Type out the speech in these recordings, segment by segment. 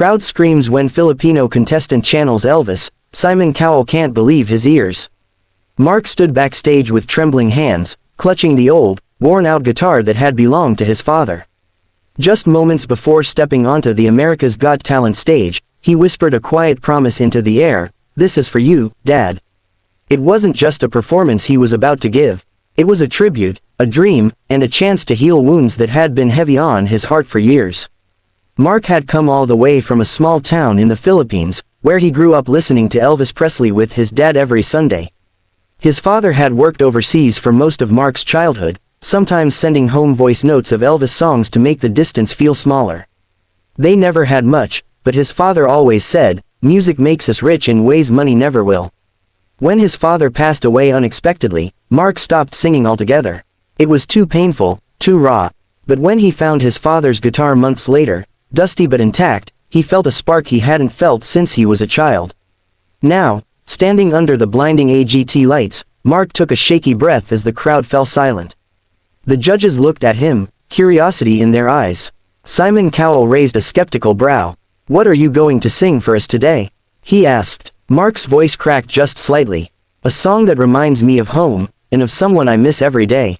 crowd screams when Filipino contestant channels Elvis. Simon Cowell can't believe his ears. Mark stood backstage with trembling hands, clutching the old, worn-out guitar that had belonged to his father. Just moments before stepping onto the America's Got Talent stage, he whispered a quiet promise into the air, "This is for you, Dad." It wasn't just a performance he was about to give. It was a tribute, a dream, and a chance to heal wounds that had been heavy on his heart for years. Mark had come all the way from a small town in the Philippines, where he grew up listening to Elvis Presley with his dad every Sunday. His father had worked overseas for most of Mark's childhood, sometimes sending home voice notes of Elvis songs to make the distance feel smaller. They never had much, but his father always said, "Music makes us rich in ways money never will." When his father passed away unexpectedly, Mark stopped singing altogether. It was too painful, too raw. But when he found his father's guitar months later, dusty but intact, he felt a spark he hadn't felt since he was a child. Now, standing under the blinding AGT lights, Mark took a shaky breath as the crowd fell silent. The judges looked at him, curiosity in their eyes. Simon Cowell raised a skeptical brow. "What are you going to sing for us today?" he asked. Mark's voice cracked just slightly. "A song that reminds me of home, and of someone I miss every day."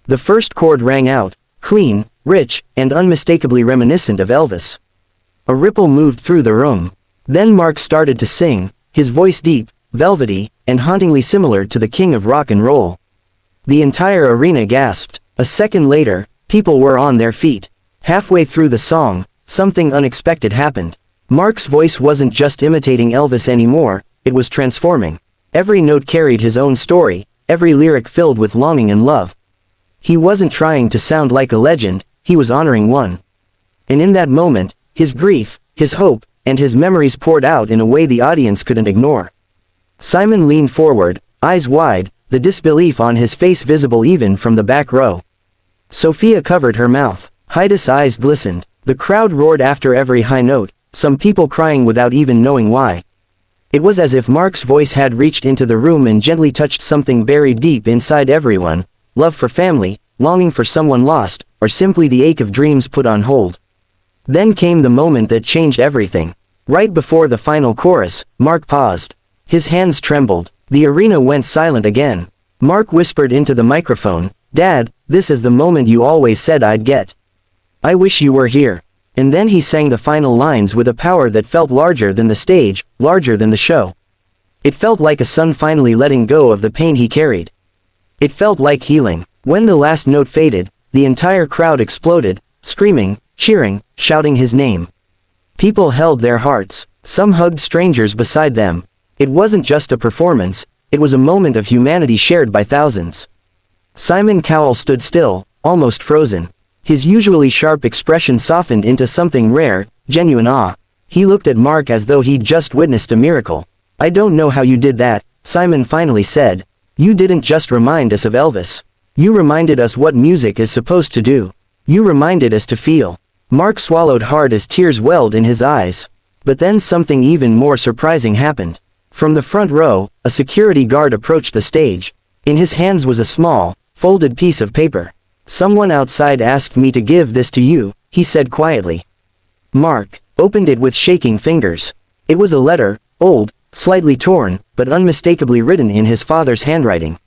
The first chord rang out, clean, rich, and unmistakably reminiscent of Elvis. A ripple moved through the room. Then Mark started to sing, his voice deep, velvety, and hauntingly similar to the king of rock and roll. The entire arena gasped. A second later, people were on their feet. Halfway through the song, something unexpected happened. Mark's voice wasn't just imitating Elvis anymore, it was transforming. Every note carried his own story, every lyric filled with longing and love. He wasn't trying to sound like a legend, he was honoring one. And in that moment, his grief, his hope, and his memories poured out in a way the audience couldn't ignore. Simon leaned forward, eyes wide, the disbelief on his face visible even from the back row. Sophia covered her mouth. Heidi's eyes glistened. The crowd roared after every high note, some people crying without even knowing why. It was as if Mark's voice had reached into the room and gently touched something buried deep inside everyone, love for family, longing for someone lost, or simply the ache of dreams put on hold. Then came the moment that changed everything. Right before the final chorus, Mark paused. His hands trembled. The arena went silent again. Mark whispered into the microphone, "Dad, this is the moment you always said I'd get. I wish you were here." And then he sang the final lines with a power that felt larger than the stage, larger than the show. It felt like a son finally letting go of the pain he carried. It felt like healing. When the last note faded, the entire crowd exploded, screaming, cheering, shouting his name. People held their hearts. Some hugged strangers beside them. It wasn't just a performance, it was a moment of humanity shared by thousands. Simon Cowell stood still, almost frozen. His usually sharp expression softened into something rare, genuine awe. He looked at Mark as though he'd just witnessed a miracle. "I don't know how you did that," Simon finally said. "You didn't just remind us of Elvis. You reminded us what music is supposed to do. You reminded us to feel." Mark swallowed hard as tears welled in his eyes. But then something even more surprising happened. From the front row, a security guard approached the stage. In his hands was a small, folded piece of paper. "Someone outside asked me to give this to you," he said quietly. Mark opened it with shaking fingers. It was a letter, old, slightly torn, but unmistakably written in his father's handwriting.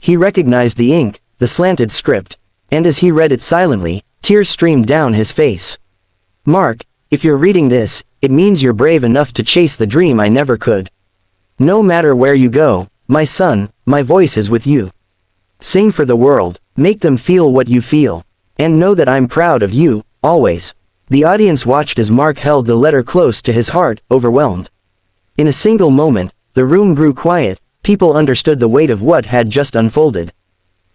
He recognized the ink, the slanted script, and as he read it silently, tears streamed down his face. "Mark, if you're reading this, it means you're brave enough to chase the dream I never could. No matter where you go, my son, my voice is with you. Sing for the world, make them feel what you feel. And know that I'm proud of you, always." The audience watched as Mark held the letter close to his heart, overwhelmed. In a single moment, the room grew quiet, people understood the weight of what had just unfolded.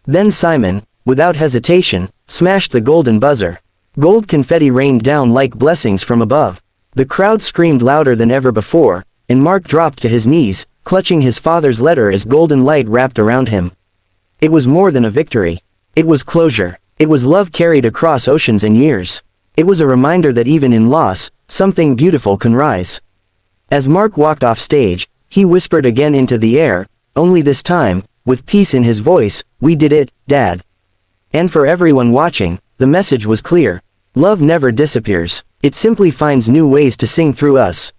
Then Simon, without hesitation, smashed the golden buzzer. Gold confetti rained down like blessings from above. The crowd screamed louder than ever before, and Mark dropped to his knees, clutching his father's letter as golden light wrapped around him. It was more than a victory. It was closure. It was love carried across oceans and years. It was a reminder that even in loss, something beautiful can rise. As Mark walked off stage, he whispered again into the air, only this time, with peace in his voice, "We did it, Dad." And for everyone watching, the message was clear. Love never disappears. It simply finds new ways to sing through us.